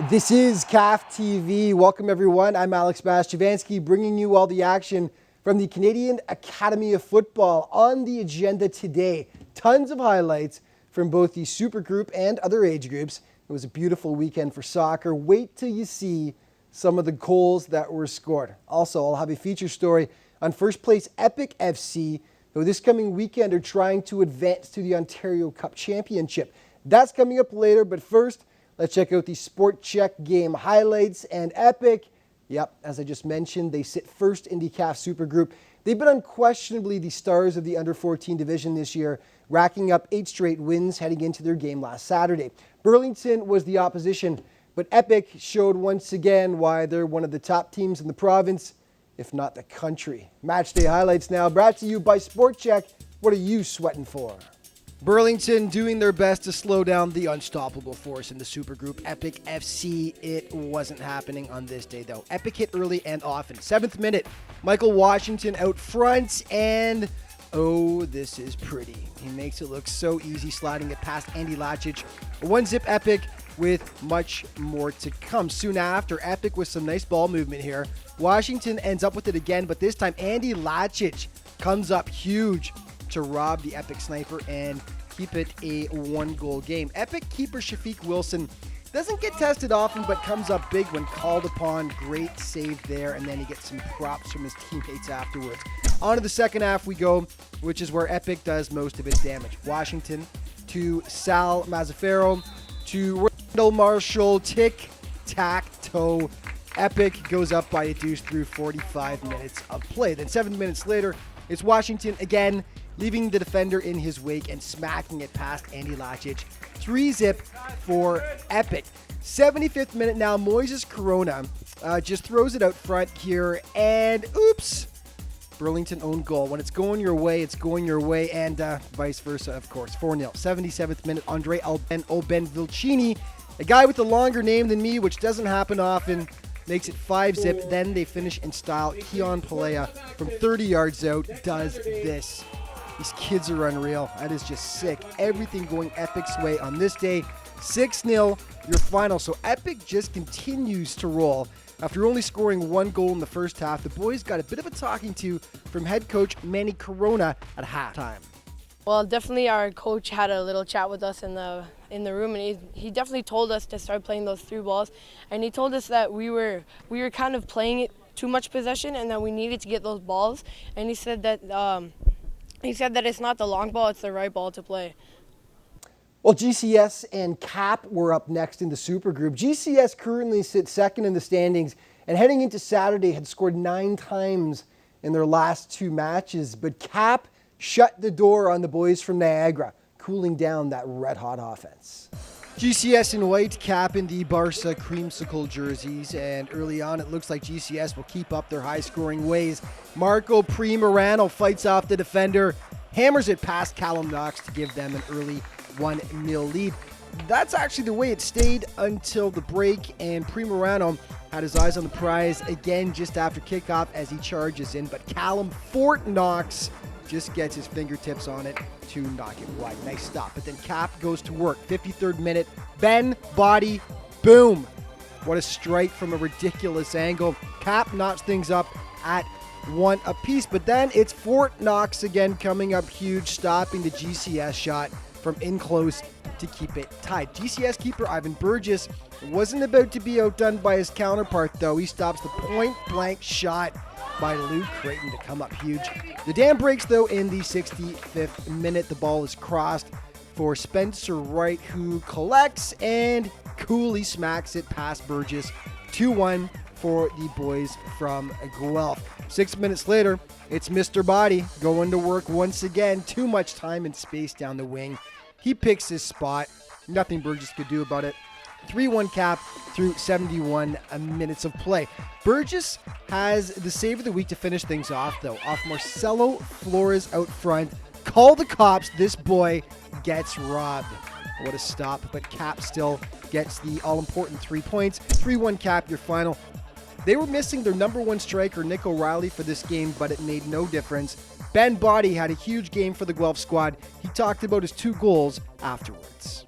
This is CAF TV. Welcome, everyone. I'm Alex Bastiavansky, bringing you all the action from the Canadian Academy of Football. On the agenda today, tons of highlights from both the Supergroup and other age groups. It was a beautiful weekend for soccer. Wait till you see some of the goals that were scored. Also, I'll have a feature story on first place Epic FC, who this coming weekend are trying to advance to the Ontario Cup Championship. That's coming up later, but first, let's check out the Sport Check game highlights. And Epic, yep, as I just mentioned, they sit first in the CAF Supergroup. They've been unquestionably the stars of the under-14 division this year, racking up 8 straight wins heading into their game last Saturday. Burlington was the opposition, but Epic showed once again why they're one of the top teams in the province, if not the country. Matchday highlights now, brought to you by Sport Check. What are you sweating for? Burlington doing their best to slow down the unstoppable force in the Supergroup, Epic FC. It wasn't happening on this day, though. Epic hit early and often. 7th minute, Michael Washington out front, and oh, this is pretty. He makes it look so easy, sliding it past Andy Lacic. A 1-zip Epic with much more to come. Soon after, Epic with some nice ball movement here. Washington ends up with it again, but this time Andy Lacic comes up huge to rob the Epic sniper and keep it a 1-goal game. Epic keeper Shafiq Wilson doesn't get tested often, but comes up big when called upon. Great save there, and then he gets some props from his teammates afterwards. On to the second half we go, which is where Epic does most of its damage. Washington to Sal Mazzaferro to Randall Marshall, tic-tac-toe. Epic goes up by a deuce through 45 minutes of play. Then 7 minutes later, it's Washington again, leaving the defender in his wake and smacking it past Andy Lacic. 3-zip for Epic. 75th minute now, Moises Corona just throws it out front here, and oops, Burlington own goal. When it's going your way, it's going your way, and vice versa, of course. 4-0. 77th minute, Andre Vilcini, a guy with a longer name than me, which doesn't happen often, makes it 5-zip. Then they finish in style. Keon Palea from 30 yards out does this. These kids are unreal. That is just sick. Everything going Epic's way on this day. 6-0, your final. So Epic just continues to roll. After only scoring 1 goal in the first half, the boys got a bit of a talking to from head coach Manny Corona at halftime. Well, definitely our coach had a little chat with us in the room, and he definitely told us to start playing those through balls. And he told us that we were kind of playing it too much possession, and that we needed to get those balls. And he said that it's not the long ball, it's the right ball to play. Well, GCS and CAP were up next in the Supergroup. GCS currently sits second in the standings, and heading into Saturday had scored 9 times in their last 2 matches. But CAP shut the door on the boys from Niagara, cooling down that red-hot offense. GCS in white, CAP in the Barca creamsicle jerseys, and early on it looks like GCS will keep up their high-scoring ways. Marco Primerano fights off the defender, hammers it past Callum Knox to give them an early 1-0 lead. That's actually the way it stayed until the break, and Primerano had his eyes on the prize again just after kickoff as he charges in, but Callum Fort Knox just gets his fingertips on it to knock it wide. Nice stop. But then CAP goes to work. 53rd minute. Ben, body, boom. What a strike from a ridiculous angle. CAP knocks things up at 1 apiece. But then it's Fort Knox again coming up huge, stopping the GCS shot from in close to keep it tied. GCS keeper Ivan Burgess wasn't about to be outdone by his counterpart, though. He stops the point-blank shot by Luke Creighton to come up huge. The dam breaks, though, in the 65th minute. The ball is crossed for Spencer Wright, who collects and coolly smacks it past Burgess. 2-1 for the boys from Guelph. 6 minutes later, it's Mr. Body going to work once again. Too much time and space down the wing. He picks his spot. Nothing Burgess could do about it. 3-1 CAP through 71 minutes of play. Burgess has the save of the week to finish things off, though, off Marcelo Flores out front. Call the cops. This boy gets robbed. What a stop, but CAP still gets the all-important 3 points. 3-1 CAP, your final. They were missing their number 1 striker, Nick O'Reilly, for this game, but it made no difference. Ben Body had a huge game for the Guelph squad. He talked about his 2 goals afterwards.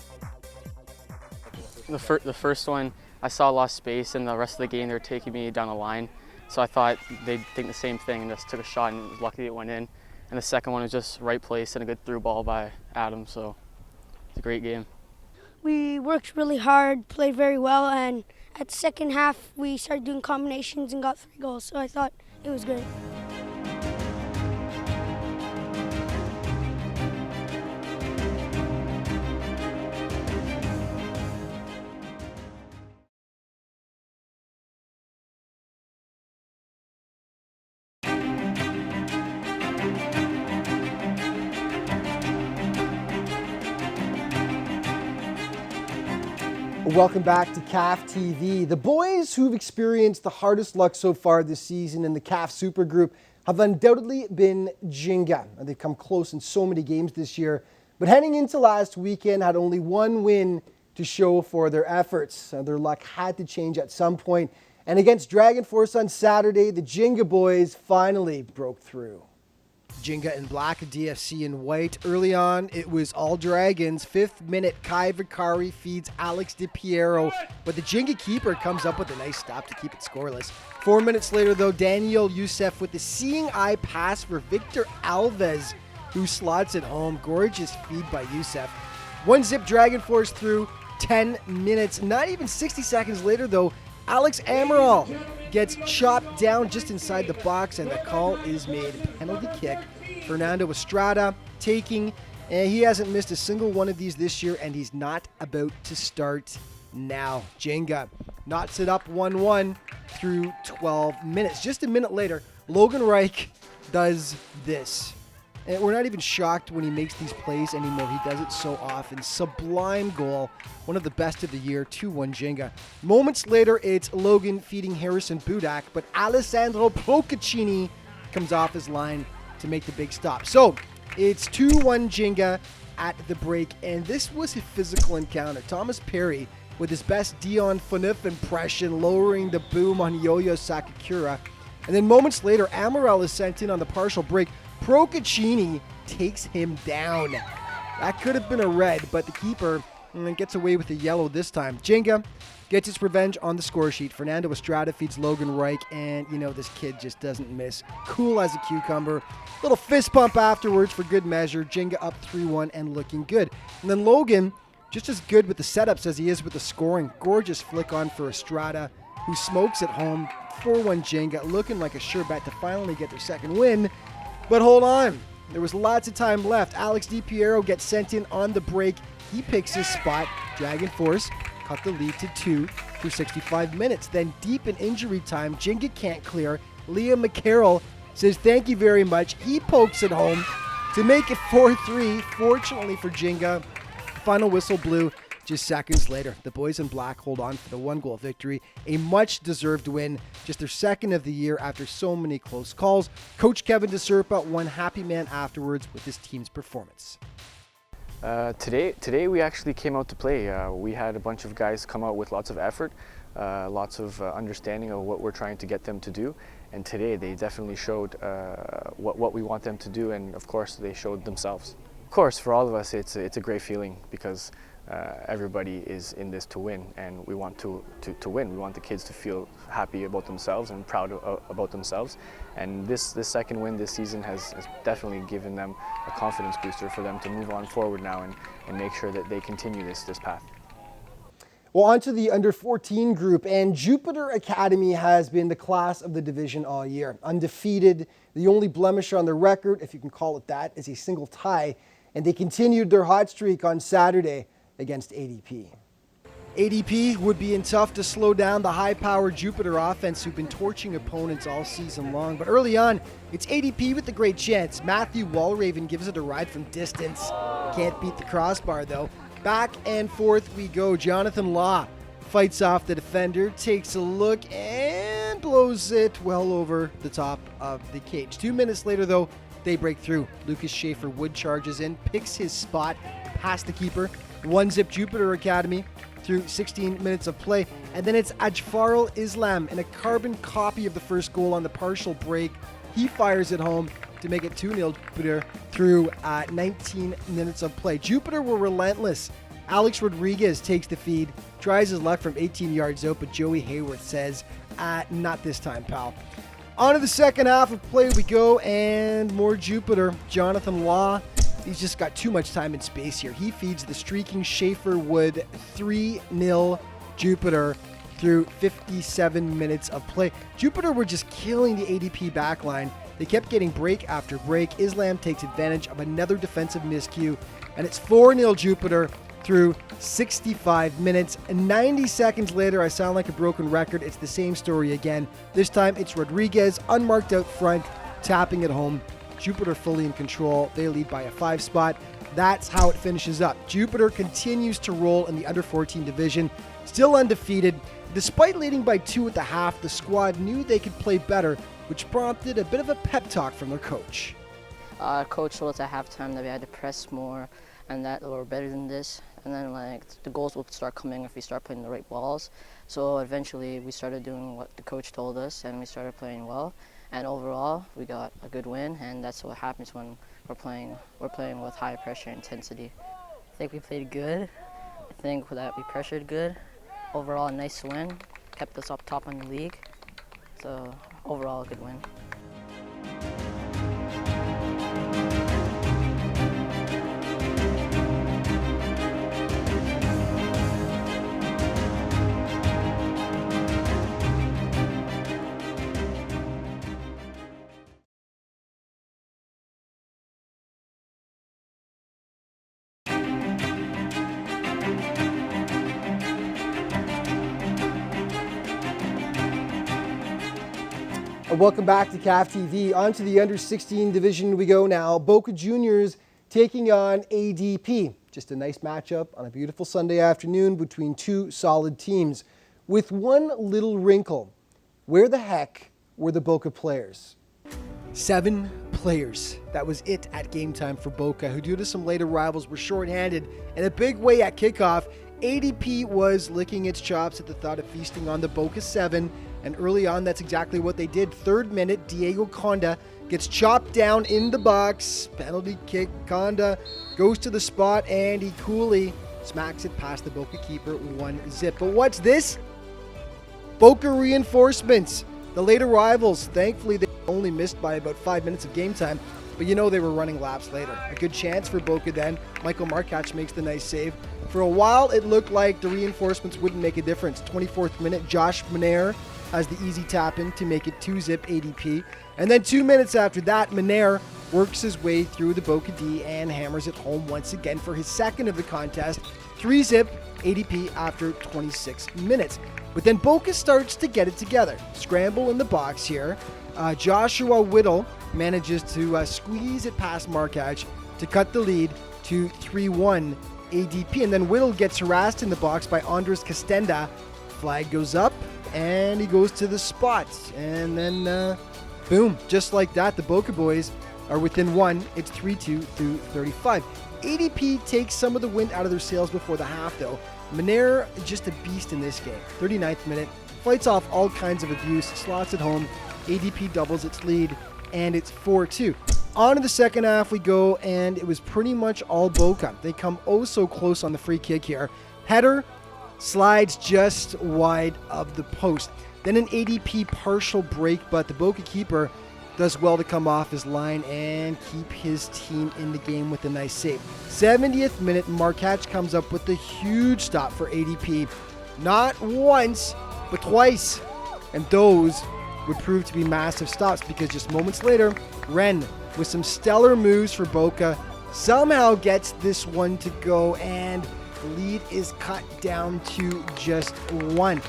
the first one, I saw a lot of space, and the rest of the game they were taking me down the line. So I thought they'd think the same thing and just took a shot, and luckily it went in. And the second one was just right place and a good through ball by Adam. So it's a great game. We worked really hard, played very well, and at the second half we started doing combinations and got 3 goals. So I thought it was great. Welcome back to CAF TV. The boys who've experienced the hardest luck so far this season in the CAF Super Group have undoubtedly been Jinga. They've come close in so many games this year, but heading into last weekend had only one win to show for their efforts. Their luck had to change at some point, and against Dragon Force on Saturday, the Jinga boys finally broke through. Jinga in black, DFC in white. Early on, it was all Dragons. 5th minute, Kai Vicari feeds Alex DiPiero, but the Jinga keeper comes up with a nice stop to keep it scoreless. 4 minutes later, though, Daniel Youssef with the seeing eye pass for Victor Alves, who slots it home. Gorgeous feed by Youssef. 1-0 Dragon Force through. 10 minutes. Not even 60 seconds later, though, Alex Amaral gets chopped down just inside the box, and the call is made. Penalty kick. Fernando Estrada taking, and he hasn't missed a single one of these this year, and he's not about to start now. Jenga knots it up 1-1 through 12 minutes. Just a minute later, Logan Reich does this. And we're not even shocked when he makes these plays anymore. He does it so often. Sublime goal. One of the best of the year. 2-1 Jenga. Moments later, it's Logan feeding Harrison Budak, but Alessandro Procaccini comes off his line to make the big stop. So it's 2-1 Jenga at the break, and this was a physical encounter. Thomas Perry with his best Dion Phaneuf impression, lowering the boom on Yo-Yo Sakakura. And then moments later, Amaral is sent in on the partial break. Procaccini takes him down. That could have been a red, but the keeper gets away with a yellow this time. Jenga gets its revenge on the score sheet. Fernando Estrada feeds Logan Reich, and this kid just doesn't miss. Cool as a cucumber. Little fist pump afterwards for good measure. Jenga up 3-1 and looking good. And then Logan, just as good with the setups as he is with the scoring. Gorgeous flick on for Estrada, who smokes it home. 4-1 Jenga, looking like a sure bet to finally get their second win. But hold on, there was lots of time left. Alex DiPiero gets sent in on the break. He picks his spot. Dragon Force cut the lead to 2 through 65 minutes. Then deep in injury time, Jenga can't clear. Liam McCarroll says thank you very much. He pokes it home to make it 4-3. Fortunately for Jenga, final whistle blew just seconds later. The boys in black hold on for the 1-goal victory. A much-deserved win, just their second of the year after so many close calls. Coach Kevin DeSerpa, one happy man afterwards with his team's performance. Today we actually came out to play. We had a bunch of guys come out with lots of effort, lots of understanding of what we're trying to get them to do. And today they definitely showed what we want them to do, and of course they showed themselves. Of course, for all of us, it's a great feeling because everybody is in this to win, and we want to win. We want the kids to feel happy about themselves and proud about themselves. And this second win this season has definitely given them a confidence booster for them to move on forward now and make sure that they continue this path. Well, on to the under-14 group, and Jupiter Academy has been the class of the division all year. Undefeated, the only blemish on their record, if you can call it that, is a single tie, and they continued their hot streak on Saturday against ADP. ADP would be in tough to slow down the high-powered Jupiter offense who've been torching opponents all season long. But early on, it's ADP with the great chance. Matthew Walraven gives it a ride from distance. Can't beat the crossbar, though. Back and forth we go. Jonathan Law fights off the defender, takes a look, and blows it well over the top of the cage. 2 minutes later, though, they break through. Lucas Schaefer-Wood charges in, picks his spot past the keeper. 1-0 Jupiter Academy through 16 minutes of play. And then it's Ajfarul Islam in a carbon copy of the first goal on the partial break. He fires it home to make it 2-0 Jupiter through 19 minutes of play. Jupiter were relentless Alex Rodriguez takes the feed, tries his luck from 18 yards out, but Joey Hayworth says, not this time, pal. On to the second half of play we go, and more Jupiter. Jonathan Law, he's just got too much time and space here. He feeds the streaking Schaefer Wood 3-0 Jupiter through 57 minutes of play. Jupiter were just killing the ADP backline. They kept getting break after break. Islam takes advantage of another defensive miscue, and it's 4-0 Jupiter through 65 minutes. And 90 seconds later, I sound like a broken record. It's the same story again. This time it's Rodriguez, unmarked out front, tapping it home. Jupiter fully in control. They lead by a 5 spot. That's how it finishes up. Jupiter continues to roll in the under 14 division, still undefeated. Despite leading by 2 at the half, the squad knew they could play better, which prompted a bit of a pep talk from their coach. Coach told us at halftime that we had to press more and that we're better than this. And then the goals will start coming if we start playing the right balls. So eventually we started doing what the coach told us and we started playing well. And overall, we got a good win, and that's what happens when we're playing with high pressure intensity. I think we played good. I think that we pressured good. Overall, a nice win. Kept us up top in the league. So overall, a good win. Welcome back to CAF TV. On to the under 16 division we go now. Boca Juniors taking on ADP. Just a nice matchup on a beautiful Sunday afternoon between two solid teams. With one little wrinkle. Where the heck were the Boca players? 7 players. That was it at game time for Boca, who due to some late arrivals were shorthanded in a big way at kickoff. ADP was licking its chops at the thought of feasting on the Boca 7, and early on that's exactly what they did. 3rd minute, Diego Conda gets chopped down in the box. Penalty kick, Conda goes to the spot, and he coolly smacks it past the Boca keeper 1-0. But what's this? Boca reinforcements. The late arrivals, thankfully they only missed by about 5 minutes of game time, but you know they were running laps later. A good chance for Boca then. Michael Markach makes the nice save. For a while, it looked like the reinforcements wouldn't make a difference. 24th minute, Josh Manair has the easy tap-in to make it 2-zip ADP. And then 2 minutes after that, Manair works his way through the Boca D and hammers it home once again for his second of the contest. 3-zip ADP after 26 minutes. But then Boca starts to get it together. Scramble in the box here. Joshua Whittle manages to squeeze it past Markach to cut the lead to 3-1 ADP. And then Whittle gets harassed in the box by Andres Castenda. Flag goes up, and he goes to the spot. And then, boom, just like that, the Boca boys are within 1. It's 3-2 through 35. ADP takes some of the wind out of their sails before the half, though. Manair, just a beast in this game. 39th minute, fights off all kinds of abuse, slots it home. ADP doubles its lead, and it's 4-2. On to the second half we go, and it was pretty much all Boca. They come oh so close on the free kick here. Header slides just wide of the post. Then an ADP partial break, but the Boca keeper does well to come off his line and keep his team in the game with a nice save. 70th minute, Markach comes up with a huge stop for ADP. Not once, but twice. And those would prove to be massive stops because just moments later, Ren, with some stellar moves for Boca, somehow gets this one to go, and the lead is cut down to just 1.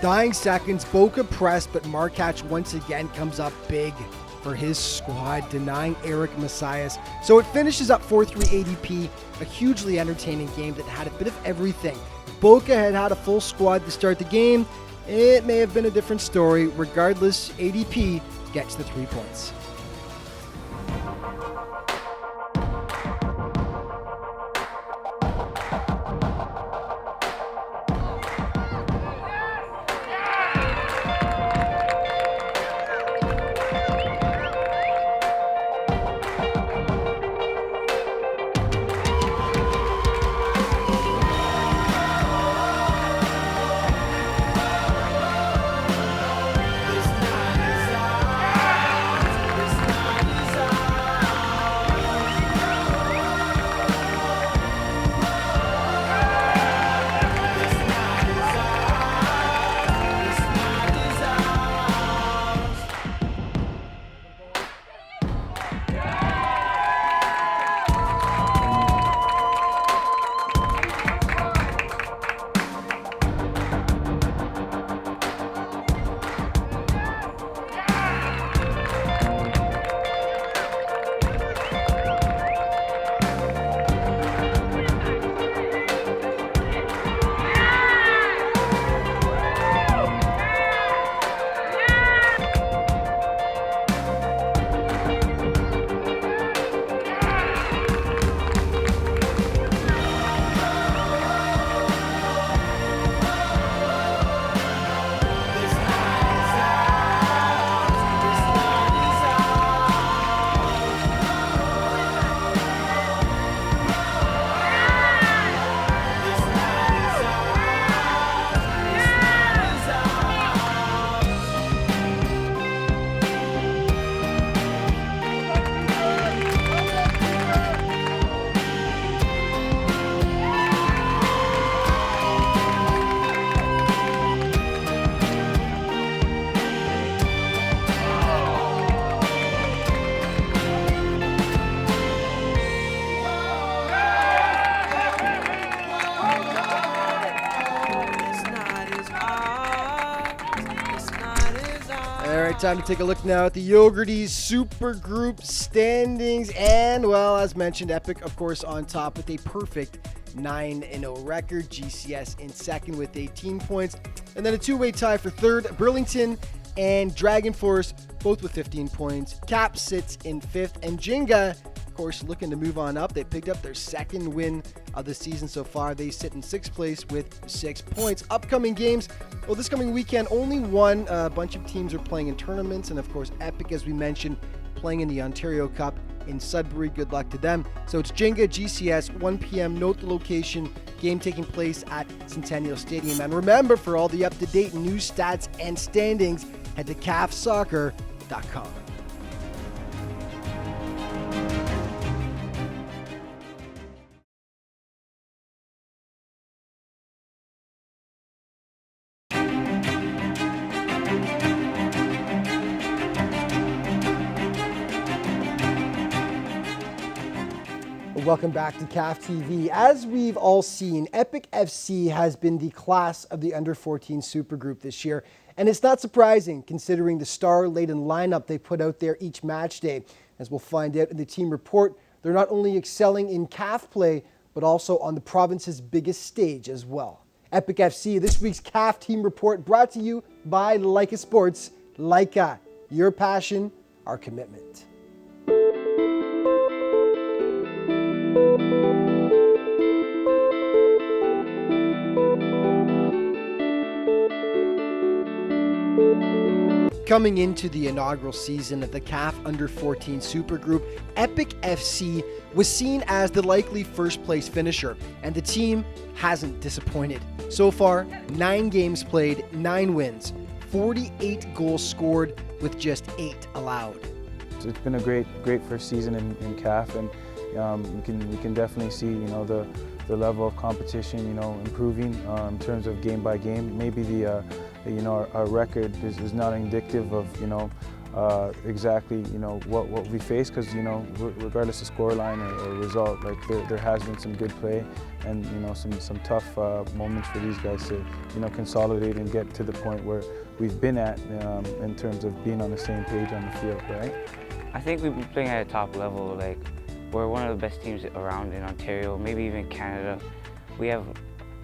Dying seconds, Boca pressed, but Markach once again comes up big for his squad, denying Eric Messias. So it finishes up 4-3 ADP, a hugely entertaining game that had a bit of everything. Boca had a full squad to start the game. It may have been a different story. Regardless, ADP gets the 3 points. right, time to take a look now at the Yogurtys Super Group standings. And, well, as mentioned, Epic, of course, on top with a perfect 9-0 record. GCS in second with 18 points. And then a two-way tie for third. Burlington and Dragon Force, both with 15 points. CAP sits in fifth. And Jenga, of course, looking to move on up. They picked up their second win of the season so far. They sit in sixth place with 6 points. Upcoming games, well, this coming weekend, only one. A bunch of teams are playing in tournaments. And, of course, Epic, as we mentioned, playing in the Ontario Cup in Sudbury. Good luck to them. So it's Jenga GCS, 1 p.m. Note the location. Game taking place at Centennial Stadium. And remember, for all the up-to-date news, stats, and standings, head to cafsoccer.com. Welcome back to CAF TV. As we've all seen, Epic FC has been the class of the under-14 Super Group this year. And it's not surprising considering the star-laden lineup they put out there each match day. As we'll find out in the team report, they're not only excelling in CAF play, but also on the province's biggest stage as well. Epic FC, this week's CAF team report brought to you by Leica Sports. Leica, your passion, our commitment. Coming into the inaugural season of the CAF Under-14 Super Group, Epic FC was seen as the likely first-place finisher, and the team hasn't disappointed. So far, 9 games played, 9 wins, 48 goals scored with just 8 allowed. It's been a great first season in CAF, and we can definitely see the level of competition improving in terms of game by game. Maybe our record is not indicative of exactly what we face, because regardless of scoreline or result, like there has been some good play and some tough moments for these guys to consolidate and get to the point where we've been at in terms of being on the same page on the field, right? I think we've been playing at a top level. Like, we're one of the best teams around in Ontario, maybe even Canada. We have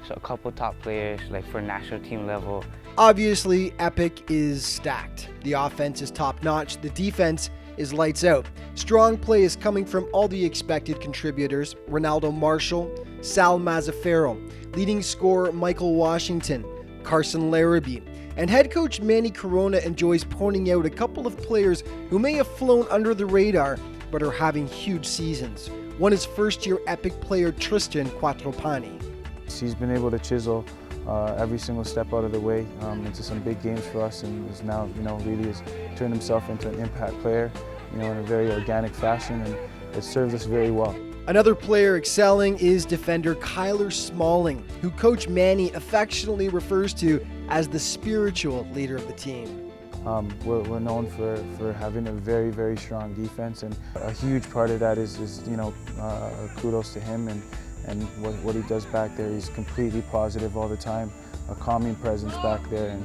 a couple top players, like for national team level. Obviously, Epic is stacked. The offense is top-notch. The defense is lights out. Strong play is coming from all the expected contributors: Ronaldo Marshall, Sal Mazzaferro, leading scorer Michael Washington, Carson Larrabee, and head coach Manny Corona enjoys pointing out a couple of players who may have flown under the radar but are having huge seasons. One is first-year Epic player Tristan Quattropani. He's been able to chisel every single step out of the way into some big games for us, and is now really has turned himself into an impact player in a very organic fashion, and it serves us very well. Another player excelling is defender Kyler Smalling, who Coach Manny affectionately refers to as the spiritual leader of the team. We're known for having a very strong defense, and a huge part of that is kudos to him and what he does back there. He's completely positive all the time, a calming presence back there, and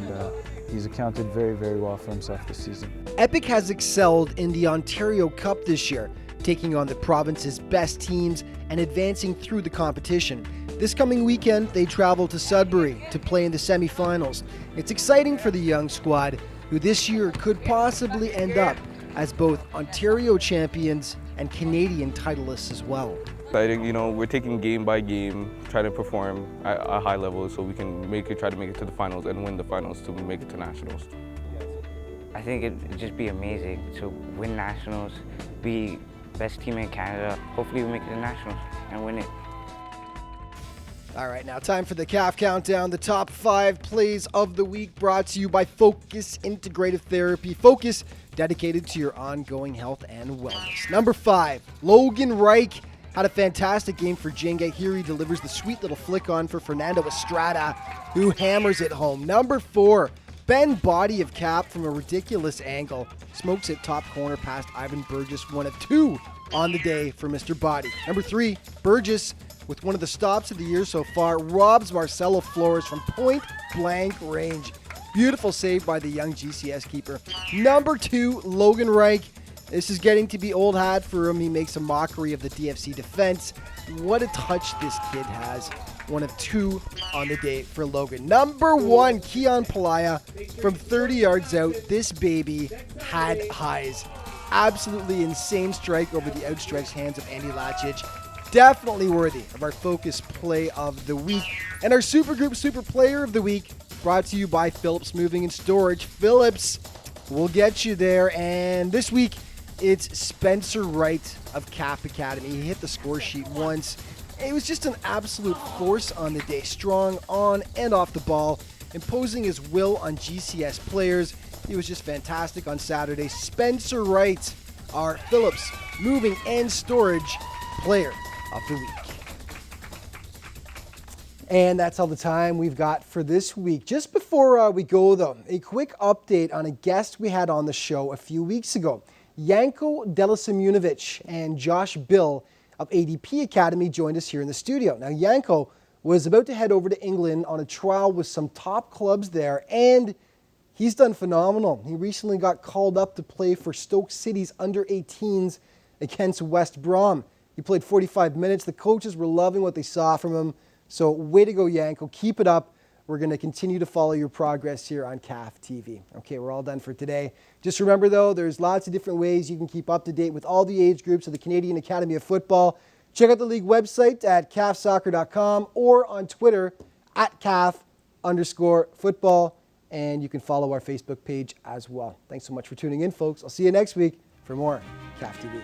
he's accounted very well for himself this season. Epic has excelled in the Ontario Cup this year, taking on the province's best teams and advancing through the competition. This coming weekend, they travel to Sudbury to play in the semifinals. It's exciting for the young squad, who this year could possibly end up as both Ontario champions and Canadian titleists as well. I think, we're taking game by game, trying to perform at a high level so we can try to make it to the finals and win the finals to make it to nationals. I think it'd just be amazing to win nationals, be best team in Canada. Hopefully we make it to nationals and win it. All right, now time for the CAF Countdown, the top 5 plays of the week, brought to you by Focus Integrative Therapy. Focus, dedicated to your ongoing health and wellness. Number 5, Logan Reich had a fantastic game for Jenga. Here he delivers the sweet little flick on for Fernando Estrada, who hammers it home. Number 4, Ben Body of Cap from a ridiculous angle. Smokes it top corner past Ivan Burgess, 1 of 2 on the day for Mr. Body. Number 3, Burgess, with one of the stops of the year so far, robs Marcelo Flores from point-blank range. Beautiful save by the young GCS keeper. Number 2, Logan Reich. This is getting to be old hat for him. He makes a mockery of the DFC defense. What a touch this kid has. 1 of 2 on the day for Logan. Number 1, Keon Palaya from 30 yards out. This baby had highs. Absolutely insane strike over the outstretched hands of Andy Lacic. Definitely worthy of our focus play of the week. And our Supergroup Super Player of the Week brought to you by Phillips Moving and Storage. Phillips will get you there. And this week, it's Spencer Wright of CAF Academy. He hit the score sheet once. It was just an absolute force on the day. Strong on and off the ball, imposing his will on GCS players. He was just fantastic on Saturday. Spencer Wright, our Phillips Moving and Storage Player of the Week. And that's all the time we've got for this week. Just before we go, though, a quick update on a guest we had on the show a few weeks ago. Janko Delasimunovic and Josh Bill of ADP Academy joined us here in the studio. Now, Janko was about to head over to England on a trial with some top clubs there, and he's done phenomenal. He recently got called up to play for Stoke City's under-18s against West Brom. He played 45 minutes. The coaches were loving what they saw from him. So way to go, Janko. Keep it up. We're going to continue to follow your progress here on CAF TV. Okay, we're all done for today. Just remember, though, there's lots of different ways you can keep up to date with all the age groups of the Canadian Academy of Football. Check out the league website at cafsoccer.com or on Twitter at CAF_football. And you can follow our Facebook page as well. Thanks so much for tuning in, folks. I'll see you next week for more CAF TV.